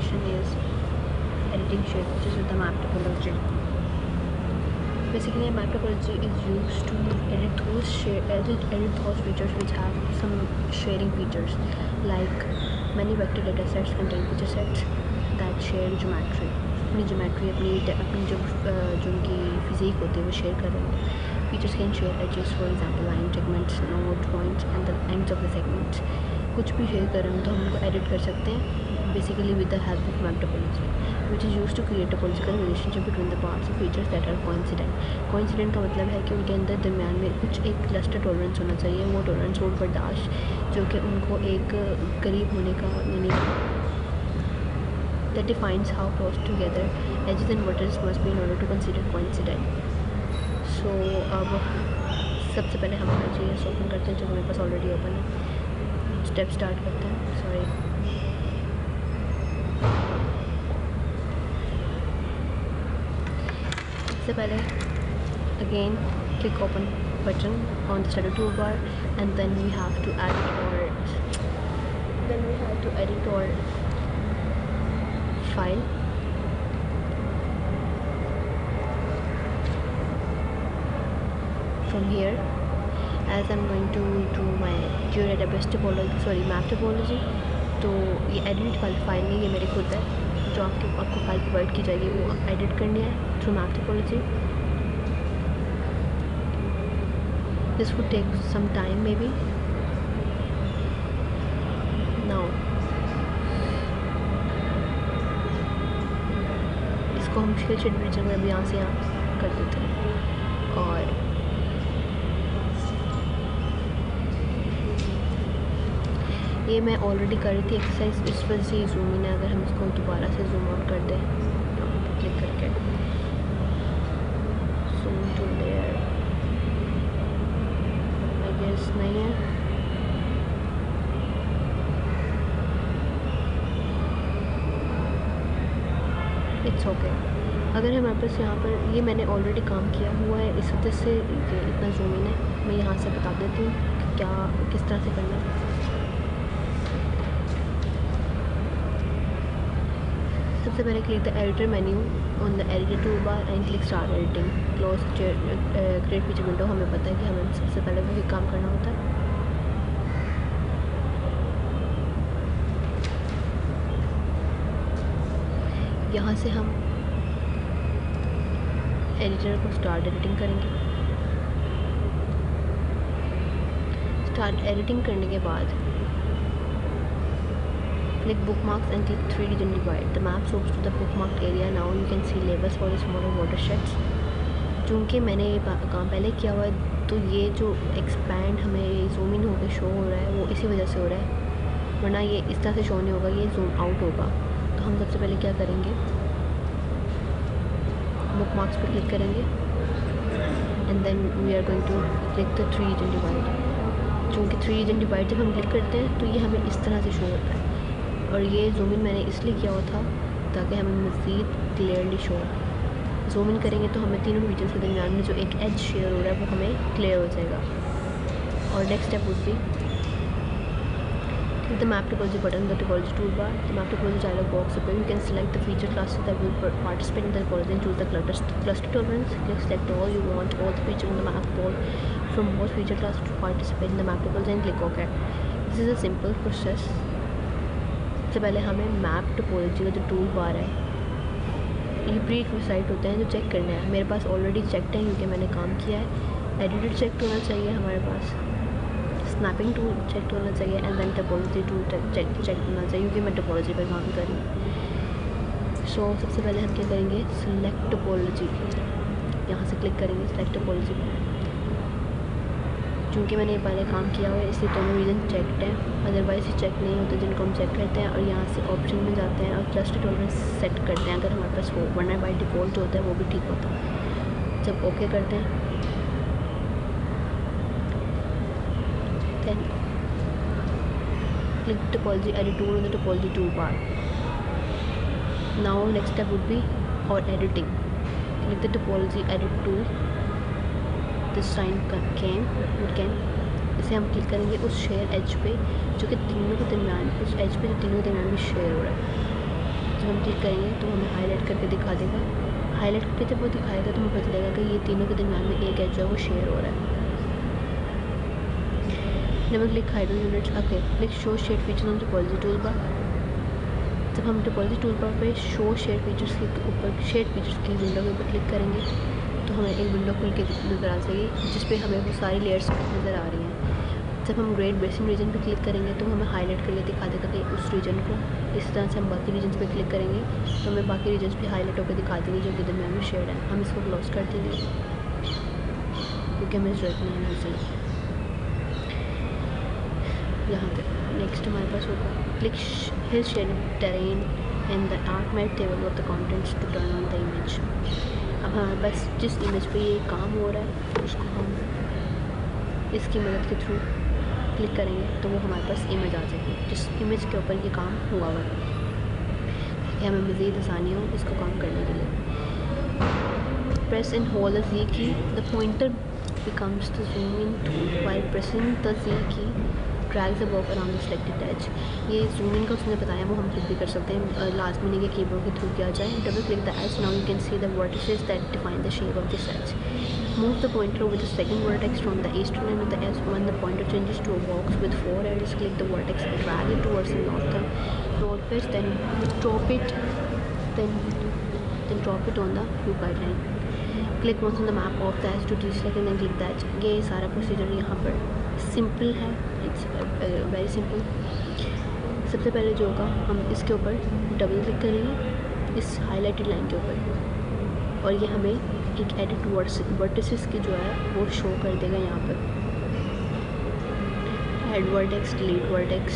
application is editing shape, which is with the map topology. Basically, a map topology is used to edit those features which have some sharing features, like many vector data sets contain feature sets that share geometry. अपनी जो उनकी physique होती है वो share कर रहे हैं. Features can share edges, for example line segments, node points and the ends of the segments. कुछ भी शेयर कर रहे हैं तो हम उनको एडिट कर सकते हैं basically with the help of map topology, which is used to create topological relationship between the parts of features that are coincident. Coincident का मतलब है कि उनके अंदर दरमियान में कुछ एक क्लस्टर टॉलरेंस होना चाहिए. वो टॉलरेंस वो बर्दाश्त जो कि उनको एक करीब होने का यानी that defines how close together edges and vertices must be in order to consider coincident. So अब सबसे पहले हम JS ओपन करते हैं जो हमारे पास ऑलरेडी ओपन है. स्टेप स्टार्ट करते हैं. सॉरी, सबसे पहले again click open button on the standard toolbar and then we have to edit our file. From here, as I'm going to do my GeoDatabase topology, map topology, तो ये edit file में ये मेरे खुद है जो आपको फाइल प्रोवाइड की जाएगी वो एडिट करनी है through map topology. This would take some time maybe. Now इसको हम शेड रीजन में भी यहाँ से यहाँ कर देते हैं. और ये मैं ऑलरेडी कर रही थी एक्सरसाइज, इस वजह से जूम इन है. अगर हम इसको दोबारा से जूम आउट कर दें क्लिक करके zoom to layer, I guess नहीं है. It's okay. अगर हमारे पास यहाँ पर ये मैंने ऑलरेडी काम किया हुआ है इस वजह से इतना जूम इन है. मैं यहाँ से बता देती हूँ कि क्या किस तरह से करना है. सबसे पहले click the editor menu on the editor tool bar and click start editing. Close create feature window. हमें पता है कि हमें सबसे पहले वही काम करना होता है. यहाँ से हम एडिटर को स्टार्ट एडिटिंग करेंगे. स्टार्ट एडिटिंग करने के बाद click bookmarks and click 3 region divide. The map swoops to the bookmarked area. Now you can see labels for the smaller watersheds. चूँकि मैंने ये काम पहले किया हुआ है तो ये जो एक्सपैंड हमें जूम इन होकर शो हो रहा है वो इसी वजह से हो रहा है, वरना ये इस तरह से शो नहीं होगा, ये जूम आउट होगा. तो हम सबसे पहले क्या करेंगे, बुकमार्क्स पर क्लिक करेंगे and then we are going to click the 3 region divide. चूँकि 3 region divide जब हम क्लिक करते हैं तो ये हमें इस तरह से शो होता है. और ये जूम इन मैंने इसलिए किया हुआ था ताकि हमें मज़ीद क्लियरली शो. जूम इन करेंगे तो हमें तीनों रीजन्स के दरमियान में जो एक एज शेयर हो रहा है वो हमें क्लियर हो जाएगा. और next step would be the map topology button the topology tool bar. The map topology dialog box appear. You can select the feature classes that will participate in the topology and choose the cluster tolerance. Click select all you want all the features in the map ball from both feature classes to participate in the map topology and click OK. This is a simple process. सबसे पहले हमें map topology का जो tool bar है, ये pre requisite होते हैं जो चेक करने हैं. मेरे पास ऑलरेडी चेकड है क्योंकि मैंने काम किया है. एडिटेड चेक होना चाहिए हमारे पास, स्नैपिंग टूल चेक होना चाहिए and then topology tool check होना चाहिए क्योंकि मैं टोपोलॉजी पर काम कर रही हूँ. सो सबसे पहले हम क्या करेंगे, सिलेक्ट टोपोलॉजी, यहाँ से क्लिक करेंगे सिलेक्ट टोपोलॉजी पर. चूँकि मैंने पहले काम किया हुआ है इसलिए दोनों रीजन चेकड हैं, अदरवाइज़ ये चेक नहीं होते जिनको हम चेक करते हैं. और यहाँ से ऑप्शन में जाते हैं और क्लस्टर टॉलरेंस सेट करते हैं अगर हमारे पास हो, वरना बाई डिफ़ॉल्ट होता है वो भी ठीक होता है. जब ओके करते हैं then click topology edit tool on the topology tool bar. Now next step would be और editing. Click the topology edit tool. This sign can इसे हम क्लिक करेंगे उस शेयर एज पे जो कि तीनों के दरमियान, उस एज पे जो तीनों के दरमियान में शेयर हो रहा है. जब हम क्लिक करेंगे तो हमें हाईलाइट करके दिखा देगा। हाईलाइट करके जब वो दिखाएगा तो हमें पता लगेगा कि ये तीनों के दरमियान में एक एज जो है वो शेयर हो रहा है। Never click hide units. Okay, click show shade features on topology tool bar. जब हम टोपोलॉजी टूल बार पे शो शेड फीचर्स के ऊपर शेड फीचर्स की विंडो के ऊपर क्लिक करेंगे तो हमें एक विंडो खुल के नज़र आ जाएगी जिस पे हमें वो सारी लेयर्स नज़र आ रही हैं। जब हम ग्रेट बेसिन रीजन पे क्लिक करेंगे तो हमें हाईलाइट करके दिखा देगा कि उस रीजन को। इस तरह से हम बाकी रीजन्स पे क्लिक करेंगे तो हमें बाकी रीजन्स भी हाईलाइट होकर दिखा देंगे जो कि दरमियान में शेड है। हम इसको क्लोज कर देंगे क्योंकि हमें ज़रूरत नहीं है इसलिए। यहाँ तक नेक्स्ट हमारे पास होगा click hill shade terrain and the art mat table of the contents to turn on the image. अब हमारे पास जिस इमेज पे ये काम हो रहा है उसको हम इसकी मदद के थ्रू क्लिक करेंगे तो वो हमारे पास इमेज आ जाएगी जिस इमेज के ऊपर ये काम हुआ हुआ है ताकि हमें मज़ीद आसानी हो इसको काम करने के लिए। Press and hold the Z की, the pointer becomes the zoom in tool while pressing the Z key drag the box around the selected edge। ये zoom in का उसने बताया वो हम खुद भी कर सकते हैं लाजमी के कीबोर्ड के थ्रू किया जाए। Double click the edge, now you can see the vertices that define the shape of this edge। Move the pointer with the second vertex from the eastern end of the edge. When the pointer changes to a box with 4 edges, click the vertex and drag it towards the northern node face, then drop it on the view guideline। Click once on the map of the edge to deselect and then click the edge। ये सारा procedure यहाँ पर simple है, it's very simple. सबसे पहले जो होगा हम इसके ऊपर डबल क्लिक करेंगे इस हाईलाइटेड लाइन के ऊपर और ये हमें एक एडिट वर्टिसेस की जो है वो शो कर देगा। यहाँ पर add vertex, delete vertex,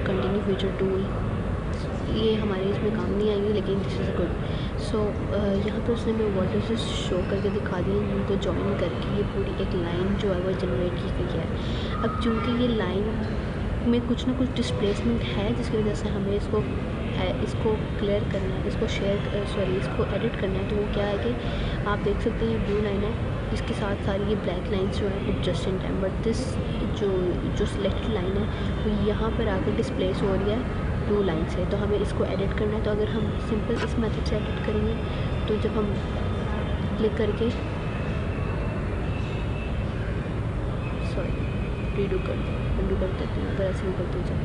continue feature tool, ये हमारे इसमें काम नहीं आएंगे लेकिन दिस इज़ गुड। सो यहाँ पर उसने हमें वर्टिसेस शो करके दिखा दिए जिनको ज्वाइन करके ये पूरी एक लाइन जो है वो जनरेट की गई है। अब चूँकि ये लाइन में कुछ ना कुछ डिस्प्लेसमेंट है जिसकी वजह से हमें इसको क्लियर करना है, इसको इसको एडिट करना है। तो वो क्या है कि आप देख सकते हैं ब्लू लाइन है, इसके साथ सारी ये ब्लैक लाइन्स जो है just in time, but this जो सिलेक्टेड लाइन है वो यहाँ पर आकर डिस्प्लेस हो रही है ब्लू लाइन से। तो हमें इसको एडिट करना है। तो अगर हम सिंपल इस मेथड से एडिट करेंगे तो जब हम क्लिक करके रीडू कर देते हैं, अगर ऐसे भी करते जाए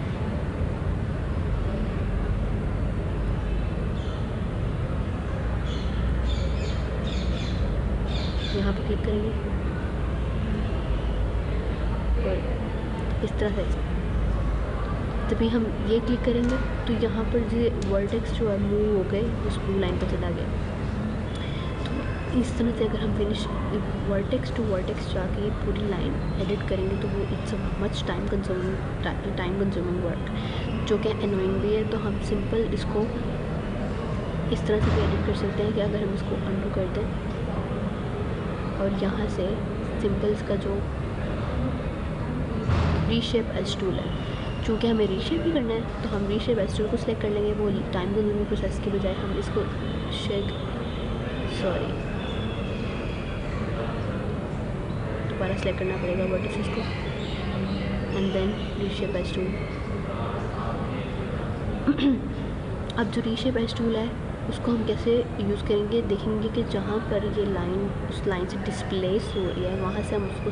यहाँ पे क्लिक करेंगे और इस तरह से तभी हम ये क्लिक करेंगे तो यहाँ पर जो वर्टेक्स जो है मूव हो गए उस ब्लू लाइन पर चला गया। तो इस तरह से अगर हम फिनिश वर्टेक्स टू वर्टेक्स जाके ये पूरी लाइन एडिट करेंगे तो वो it's much time consuming work जो कि एनोइंग भी है। तो हम सिंपल इसको इस तरह से भी एडिट कर सकते हैं कि अगर हम इसको अंडू कर दें और यहाँ से सिंपल इसका जो रीशेप एज टूल है, चूँकि हमें रीशेप भी करना है तो हम रीशेप एज टूल को सिलेक्ट कर लेंगे। वो टाइम कंज्यूमिंग प्रोसेस के बजाय हम इसको दोबारा सेलेक्ट करना पड़ेगा वर्टिसेस को and then reshape edge tool. अब जो रीशेप एज टूल है उसको हम कैसे यूज़ करेंगे देखेंगे कि जहाँ पर ये लाइन उस लाइन से डिस्प्लेस हो रही है वहाँ से हम उसको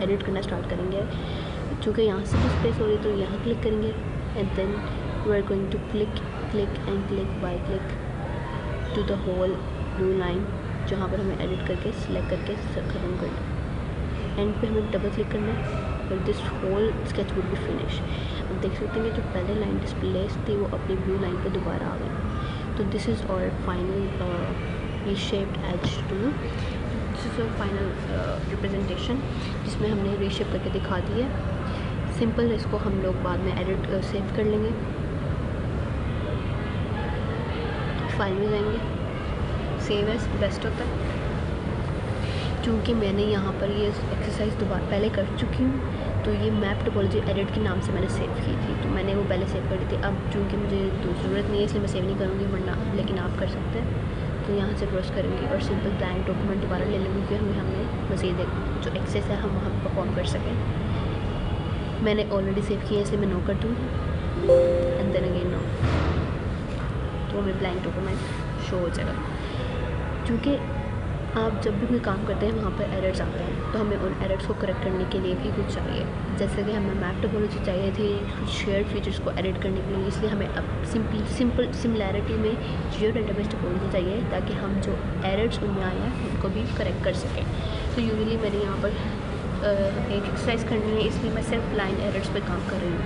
एडिट करना स्टार्ट करेंगे। चूँकि यहाँ से डिस्प्लेस हो रही है तो यहाँ क्लिक करेंगे and then we are going to click by click to the whole blue line जहाँ पर हमें एडिट करके सिलेक्ट करके ख़त्म करना है। एंड पे हमें डबल क्लिक करना है और this whole sketch would be finish. अब देख सकते हैं कि जो पहले लाइन डिस्प्लेस थी वो अपनी ब्लू लाइन पे दोबारा आ गई। तो this is our final reshaped edge tool. This is our final representation जिसमें हमने रीशेप करके दिखा दी है। सिंपल इसको हम लोग बाद में एडिट सेव कर लेंगे, फाइल में जाएंगे, सेव एज बेस्ट होता है। चूँकि मैंने यहाँ पर ये एक्सरसाइज दोबारा पहले कर चुकी हूँ तो ये मैप टोपोलॉजी एडिट के नाम से मैंने सेव की थी, तो मैंने वो पहले सेव कर दी थी। अब चूँकि मुझे ज़रूरत नहीं है इसलिए मैं सेव नहीं करूँगी, वरना लेकिन आप कर सकते हैं। तो यहाँ से क्रॉस करेंगे और सिंपल ब्लैंक डॉक्यूमेंट दोबारा ले लेंगे कि हमने मज़ीद जो एक्सेस है हम वहाँ परफॉर्म कर सकें। मैंने ऑलरेडी सेव किया है इसलिए मैं नो कर दूँ एंड देन अगेन नो। तो हमें ब्लैंक डॉक्यूमेंट शो हो जाएगा। क्योंकि आप जब भी कोई काम करते हैं वहाँ पर एरर्स आते हैं, तो हमें उन एरर्स को करेक्ट करने के लिए भी कुछ चाहिए। जैसे कि हमें मैप टोपोलॉजी चाहिए थी कुछ शेयर्ड फीचर्स को एडिट करने के लिए, इसलिए हमें अब सिंपल सिमिलैरिटी में जियो डेटाबेस टोपोलॉजी चाहिए ताकि हम जो एरर्स उनमें आए हैं उनको भी करेक्ट कर सकें। तो यूजुअली मैंने यहाँ पर एक एक्सरसाइज करनी है, इसलिए मैं सिर्फ लाइन एरर्स पे काम कर रही हूँ।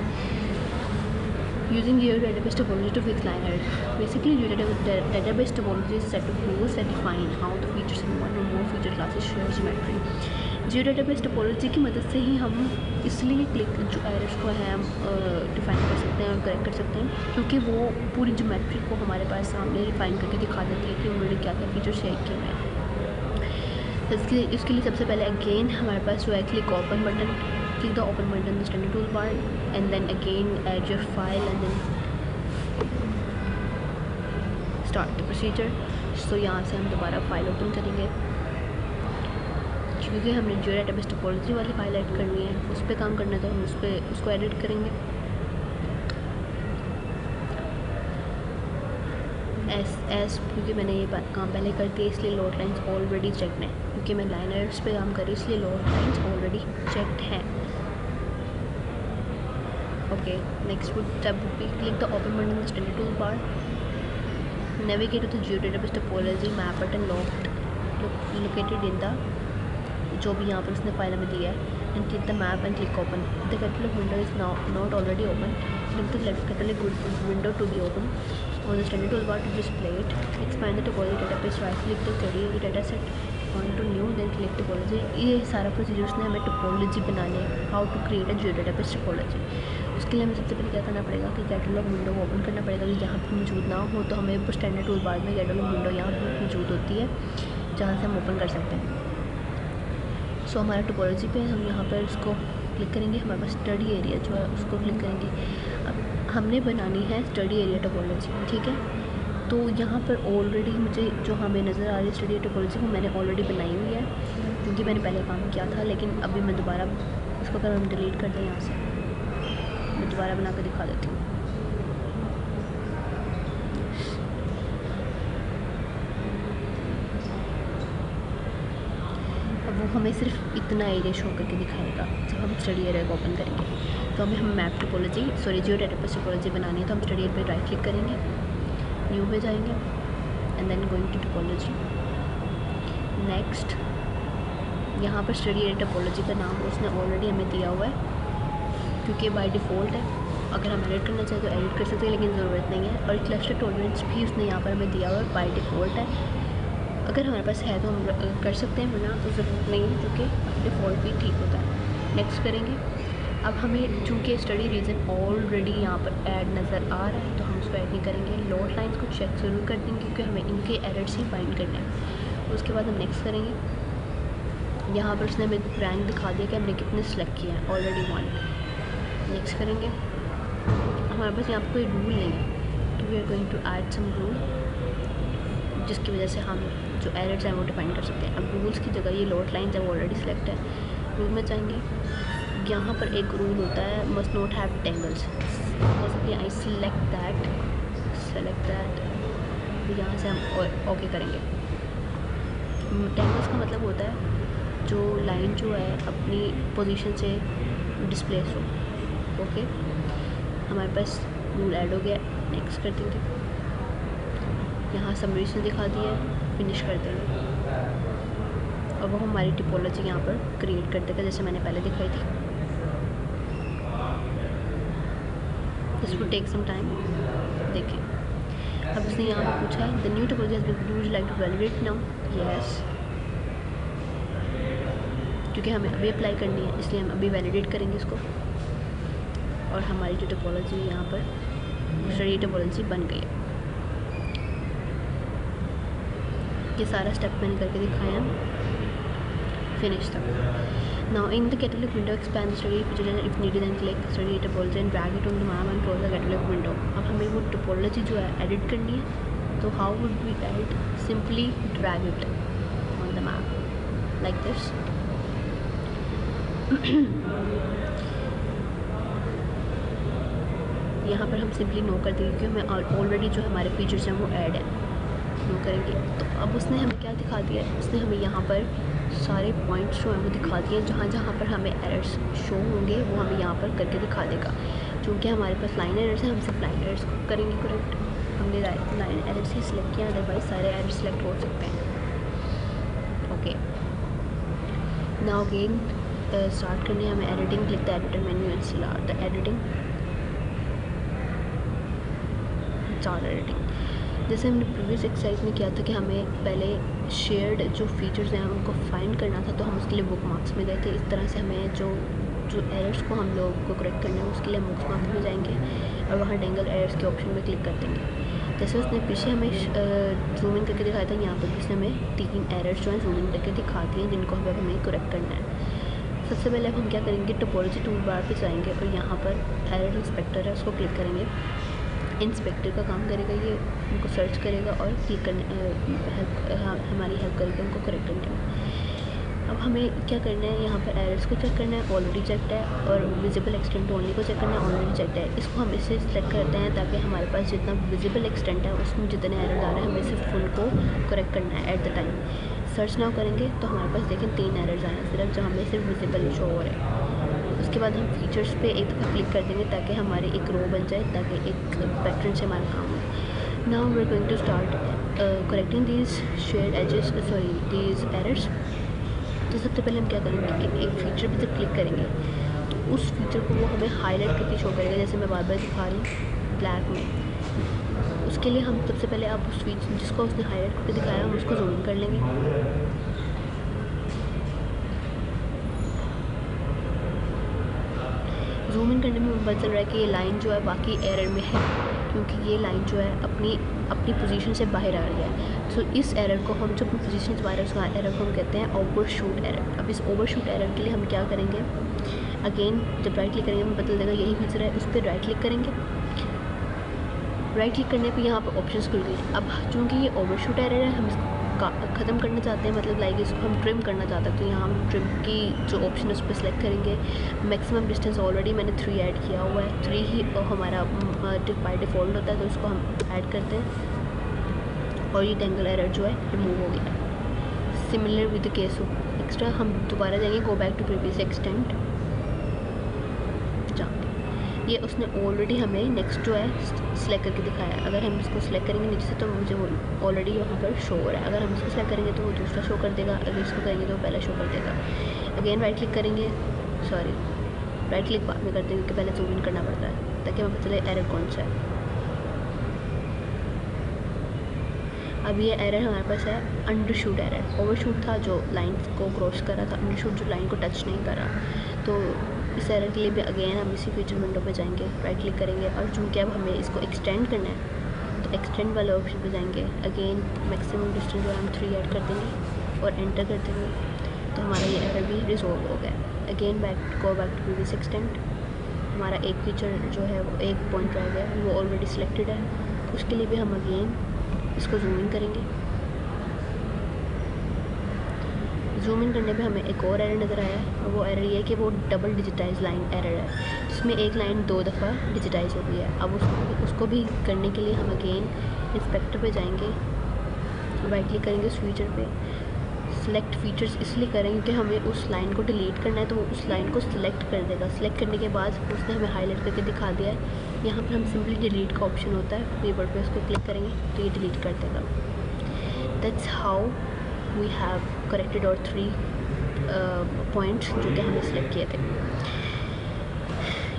Using Geo database topology to fix line errors. Basically, Geo database topology is a set of rules that define how the features in one or more feature classes share geometry. Geo database topology की मदद से ही हम इसलिए जो errors को है हम define कर सकते हैं और करेक्ट कर सकते हैं, क्योंकि वो पूरी ज्योमेट्री को हमारे पास सामने डिफाइन करके दिखा देती है कि उन्होंने क्या क्या फीचर शेयर किए हुए हैं। इसके लिए सबसे पहले अगेन हमारे पास जो है click open button, click the open button in the standard toolbar and then again add your file and then start the procedure. So यहाँ से हम दोबारा फाइल ओपन करेंगे, क्योंकि हमने जियो डेटाबेस टोपोलॉजी वाली फाइल ऐड करनी है, उस पर काम करना है, तो हम उसको एडिट करेंगे। क्योंकि मैंने ये काम पहले कर दिया इसलिए लोड लाइन्स ऑलरेडी चेक्ड हैं, क्योंकि मैं लाइनर्स पे काम कर रही इसलिए लोड लाइन्स ऑलरेडी चेक्ड हैं। Okay, next step would be click the open button in the standard toolbar, navigate to the Geo database topology map button located in the जो भी यहाँ पर उसने फाइल हमें दिया है, and click the map and click open. The catalog window is now not already open. Click the left catalog window to be open on the standard toolbar to display it. Expand the topology database, right click the study dataset, on to new, then click topology. ये सारा procedure उसने हमें topology बनाने है, how to create a geo database topology. उसके लिए हमें सबसे पहले क्या करना पड़ेगा कि कैटलॉग विंडो ओपन करना पड़ेगा, कि जहाँ पर मौजूद ना हो तो हमें स्टैंडर्ड टूल बार में कैटलॉग विंडो यहाँ पर मौजूद होती है जहाँ से हम ओपन कर सकते हैं। सो हमारा टोपोलॉजी पे हम यहाँ पर इसको क्लिक करेंगे, हमारे पास स्टडी एरिया जो है उसको क्लिक करेंगे। अब हमने बनानी है स्टडी एरिया टोपोलॉजी, ठीक है। तो यहाँ पर ऑलरेडी मुझे जो हमें नज़र आ रही है स्टडी टोपोलॉजी वो मैंने ऑलरेडी बनाई हुई है, क्योंकि मैंने पहले काम किया था, लेकिन अभी मैं दोबारा इसको अगर हम डिलीट कर दें यहाँ से, मैं दोबारा बना कर दिखा देती हूँ। अब वो हमें सिर्फ इतना एरिया शो करके दिखाएगा जब हम स्टडी एरिया को ओपन करेंगे। तो हमें हम map topology geo database topology बनानी है, तो हम स्टडी एरिया पर राइट क्लिक करेंगे, न्यू पे जाएंगे and then going to topology. Next यहाँ पर स्टडी एरिया टोपोलॉजी का नाम उसने ऑलरेडी हमें दिया हुआ है, क्योंकि बाय डिफ़ॉल्ट है। अगर हम एडिट करना चाहें तो एडिट कर सकते हैं, लेकिन ज़रूरत नहीं है। और क्लस्टर टॉलरेंस भी उसने यहाँ पर हमें दिया हुआ है, बाय डिफ़ॉल्ट है। अगर हमारे पास है तो हम कर सकते हैं, वरना तो ज़रूरत नहीं है, क्योंकि डिफ़ॉल्ट भी ठीक होता है। नेक्स्ट करेंगे। अब हमें चूँकि स्टडी रीजन ऑलरेडी यहाँ पर ऐड नज़र आ रहा है तो हम उसको ऐड नहीं करेंगे। लोड लाइन्स को चेक ज़रूर कर देंगे, क्योंकि हमें इनके एरर्स ही फाइंड करने हैं। उसके बाद हम नेक्स्ट करेंगे। यहाँ पर उसने हमें रैंक दिखा दिया कि हमने कितने सेलेक्ट किया है, ऑलरेडी 1। नेक्स्ट करेंगे। हमारे पास यहाँ पर कोई रूल नहीं है, तो we are going to add some rule, जिसकी वजह से हम जो एरर्स हैं वो डिफाइन कर सकते हैं। अब रूल्स की जगह ये लोड लाइन्स है वो ऑलरेडी सेलेक्ट है। रूल में जाएंगे, यहाँ पर एक रूल होता है मस्ट नॉट हैव टेंगल्स, जैसे कि आई सेलेक्ट दैट, तो यहाँ से हम ओके करेंगे। टेंगल्स का मतलब होता है जो लाइन जो है अपनी पोजीशन से डिस्प्लेस हो। ओके, हमारे पास रूल ऐड हो गया। नेक्स्ट कर देंगे। यहाँ सबमिशन दिखा दिया है, फिनिश कर देंगे और वो हमारी टिपोलॉजी यहाँ पर क्रिएट कर देगा, जैसे मैंने पहले दिखाई थी। This will take some time. देखें, अब उसने यहाँ पर पूछा है the new topology has been produced, would you like to validate now? Yes, क्योंकि हमें अभी अप्लाई करनी है इसलिए हम अभी वैलिडेट करेंगे इसको, और हमारी जो टोपोलॉजी यहाँ पर स्टडी टोपोलॉजी बन गई है। ये सारा स्टेप मैंने करके दिखाया, फिनिश तक। Now in the catalogue window expand the study feature if needed and click study topology and drag it on the map and close the catalogue window. अब हमें वो टोपोलॉजी जो है एडिट करनी है, तो how would we edit? Simply drag it on the map like this. यहाँ पर हम सिंपली नो कर देंगे क्योंकि हमें ऑलरेडी जो हमारे फीचर्स हैं वो ऐड है, नो करेंगे। तो अब उसने हमें क्या दिखा दिया है, उसने हमें यहाँ पर सारे पॉइंट्स जो हैं वो दिखा दिए हैं, जहाँ जहाँ पर हमें एरर्स शो होंगे वो हमें यहाँ पर करके दिखा देगा। चूँकि हमारे पास लाइन एरर्स हैं, हम सिर्फ लाइन एरर्स को करेंगे करेक्ट। हमने लाइन एरर्स ही सिलेक्ट किया, अदरवाइज सारे एरर्स सिलेक्ट हो सकते हैं। ओके, नाउ अगेन स्टार्ट करने हमें editing, click the editor menu and start the editing. Start editing जैसे हमने प्रीवियस एक्सरसाइज में किया था कि हमें पहले शेयर्ड जो फीचर्स हैं उनको फाइंड करना था, तो हम उसके लिए बुक मार्क्स में गए थे। इस तरह से हमें जो एरर्स को हम लोग को करेक्ट करना है उसके लिए हम बुक मार्क्स में जाएंगे और वहाँ डेंगल एरर्स के ऑप्शन में क्लिक कर देंगे। जैसे उसने पीछे हमें जूम इन करके दिखाया था, यहाँ पर भी उसने हमें 3 एरर्स जो हैं जूम इन करके दिखा दिए हैं जिनको हमें करेक्ट करना है। सबसे पहले हम क्या करेंगे, टोपोलॉजी टूल बार पर जाएंगे और यहाँ पर एरर इंस्पेक्टर है उसको क्लिक करेंगे। इंस्पेक्टर का काम करेगा, ये उनको सर्च करेगा और क्लिक करने हमारी हेल्प करेगा उनको करेक्ट करने में। अब हमें क्या करना है, यहाँ पर एरर्स को चेक करना है, ऑलरेडी चेक्ड है, और विजिबल एक्सटेंट ओनली को चेक करना है, ऑलरेडी चेक्ड है। इसको हम इससे सेलेक्ट करते हैं ताकि हमारे पास जितना विजिबल एक्सटेंट है उसमें जितने एरर आ रहे हैं हमें सिर्फ उनको करेक्ट करना है at the time. Search now करेंगे तो हमारे पास देखें 3 एरर्स आए हैं सिर्फ, जहाँ हमें सिर्फ विजिबल शो हो रहे हैं। उसके बाद हम फीचर्स पे एक दफ़ा क्लिक कर देंगे ताकि हमारी एक रो बन जाए, ताकि एक पैटर्न से हमारा काम हो। Now we are going to start correcting these shared edges, sorry these errors. तो सबसे पहले हम क्या करेंगे कि एक फीचर पे जब क्लिक करेंगे तो उस फीचर को वो हमें हाईलाइट करके शो करेगा, जैसे मैं बार बार दिखा रही हूँ ब्लैक में। उसके लिए हम सबसे पहले आप उस फीचर जिसको उसने हाईलाइट करके दिखाया हम उसको जूम इन कर लेंगे। जूम इन करने में पता चल रहा है कि ये लाइन जो है बाकी एरर में है, क्योंकि ये लाइन जो है अपनी पोजीशन से बाहर आ रही है। सो इस एरर को हम जब पोजीशन से बाहर है उस एरर को हम कहते हैं ओवरशूट एरर। अब इस ओवरशूट एरर के लिए हम क्या करेंगे, अगेन जब राइट क्लिक करेंगे हमें पता चलेगा यही फीचर है, उस पर राइट क्लिक करेंगे। राइट क्लिक करने पे यहाँ पर ऑप्शंस खुल गई। अब चूँकि ये ओवरशूट एरर है हम इसको ख़त्म करना चाहते हैं, मतलब लाइक इसको हम ट्रिम करना चाहते हैं, तो यहाँ हम ट्रिम की जो ऑप्शन है उस पर सेलेक्ट करेंगे। मैक्सिमम डिस्टेंस ऑलरेडी मैंने 3 ऐड किया हुआ है, 3 ही हमारा बाय डिफ़ॉल्ट होता है, तो इसको हम ऐड करते हैं और ये टेंगल एरर जो है रिमूव हो गया। Similar with the case of extra हम दोबारा जाएंगे, go back to previous extent, ये उसने ऑलरेडी हमें नेक्स्ट जो है सिलेक्ट करके दिखाया है। अगर हम इसको सिलेक्ट करेंगे नीचे से तो मुझे वो ऑलरेडी वहाँ पर शो हो रहा है। अगर हम इसको सिलेक्ट करेंगे तो वो दूसरा शो कर देगा, अगर इसको करेंगे तो वो पहला शो कर देगा। अगेन राइट क्लिक करेंगे, सॉरी राइट क्लिक बाद में करते हैं क्योंकि पहले जूम इन करना पड़ता है ताकि हमें पता चले एरर कौन सा है। अब ये एरर हमारे पास है अंडरशूट एरर। ओवरशूट था जो लाइन को क्रॉस कर रहा था, अंडरशूट जो लाइन को टच नहीं कर रहा। तो इस एरर के लिए भी अगेन हम इसी फीचर विंडो पे जाएंगे, राइट क्लिक करेंगे और चूँकि अब हमें इसको एक्सटेंड करना है तो एक्सटेंड वाले ऑप्शन पे जाएंगे। अगेन मैक्सिमम डिस्टेंस जो हम 3 ऐड कर देंगे और एंटर कर देंगे तो हमारा ये एरर भी रिजॉल्व हो गया। Again go back to previous extend. हमारा एक फीचर जो है वो एक पॉइंट रह गया, वो ऑलरेडी सिलेक्टेड है, उसके लिए भी हम अगेन इसको जूम इन करेंगे। जूम इन करने पे हमें एक और एरर नज़र आया है, वो एरर ये है कि वो डबल डिजिटाइज लाइन एरर है, जिसमें एक लाइन 2 दफ़ा डिजिटाइज हो गई है। अब उसको भी करने के लिए हम अगेन इंस्पेक्टर पे जाएंगे, राइट क्लिक करेंगे उस फीचर पे, सिलेक्ट फीचर्स इसलिए करेंगे क्योंकि हमें उस लाइन को डिलीट करना है, तो वो उस लाइन को सिलेक्ट कर देगा। सिलेक्ट करने के बाद उसने हमें हाईलाइट करके दिखा दिया है। यहाँ पर हम सिंपली डिलीट का ऑप्शन होता है, कीबोर्ड पे उसको क्लिक करेंगे तो ये डिलीट कर देगा। That's how we have corrected our 3 points जो कि हमने सिलेक्ट किए थे।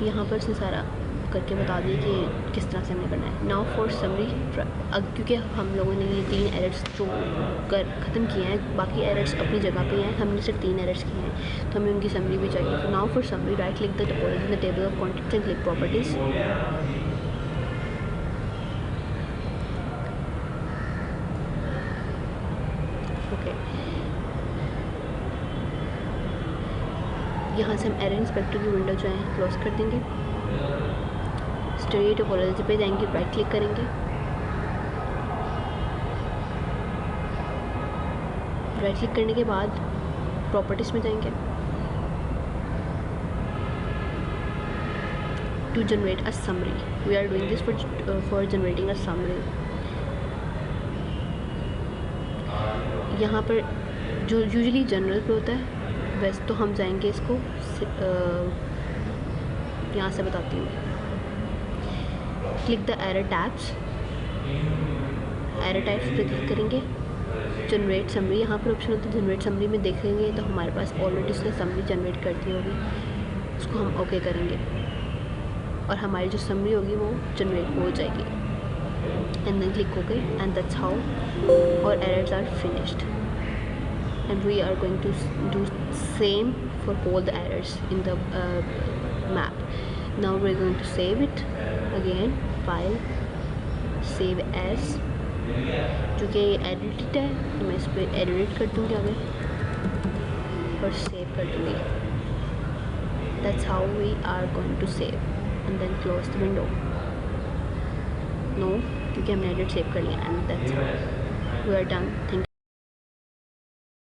यहाँ पर उसने सारा करके बता दिया कि किस तरह से हमने करना है। नाउ फॉर समरी, क्योंकि हम लोगों ने ये 3 एरर्स जो ख़त्म किए हैं, बाकी एरर्स अपनी जगह पे हैं, हमने सिर्फ 3 एरर्स किए हैं तो हमें उनकी समरी भी चाहिए। तो now for summary, right click the topology in the table of contents and click properties. यहाँ से हम एरर इंस्पेक्टर की विंडो जो है क्लोज कर देंगे। स्टोरी टोपोलॉजी पे जाएंगे, राइट क्लिक करेंगे, राइट क्लिक करने के बाद प्रॉपर्टीज़ में जाएंगे, to generate a summary. We are doing this for generating a summary. यहाँ पर जो यूजुअली जनरल पे होता है, वैसे तो हम जाएंगे इसको यहाँ से बताती हूँ. Click the error tabs. Error tabs पे क्लिक करेंगे. जनरेट समरी यहाँ पर ऑप्शन होता है. जनरेट समरी में देखेंगे तो हमारे पास ऑलरेडी उसने समरी जनरेट कर दी होगी. उसको हम ओके करेंगे और हमारी जो समरी होगी वो जनरेट हो जाएगी. And then click okay and that's how our errors are finished. And we are going to do same for all the errors in the map. Now we're going to save it again. File, save as. क्योंकि ये edited है तो मैं इस पर edit कर दूँगी आगे और सेव कर दूँगी. That's how we are going to save. And then close the window. No, क्योंकि हमने एडिट सेव कर लिया. And that's how we are done. Thank you.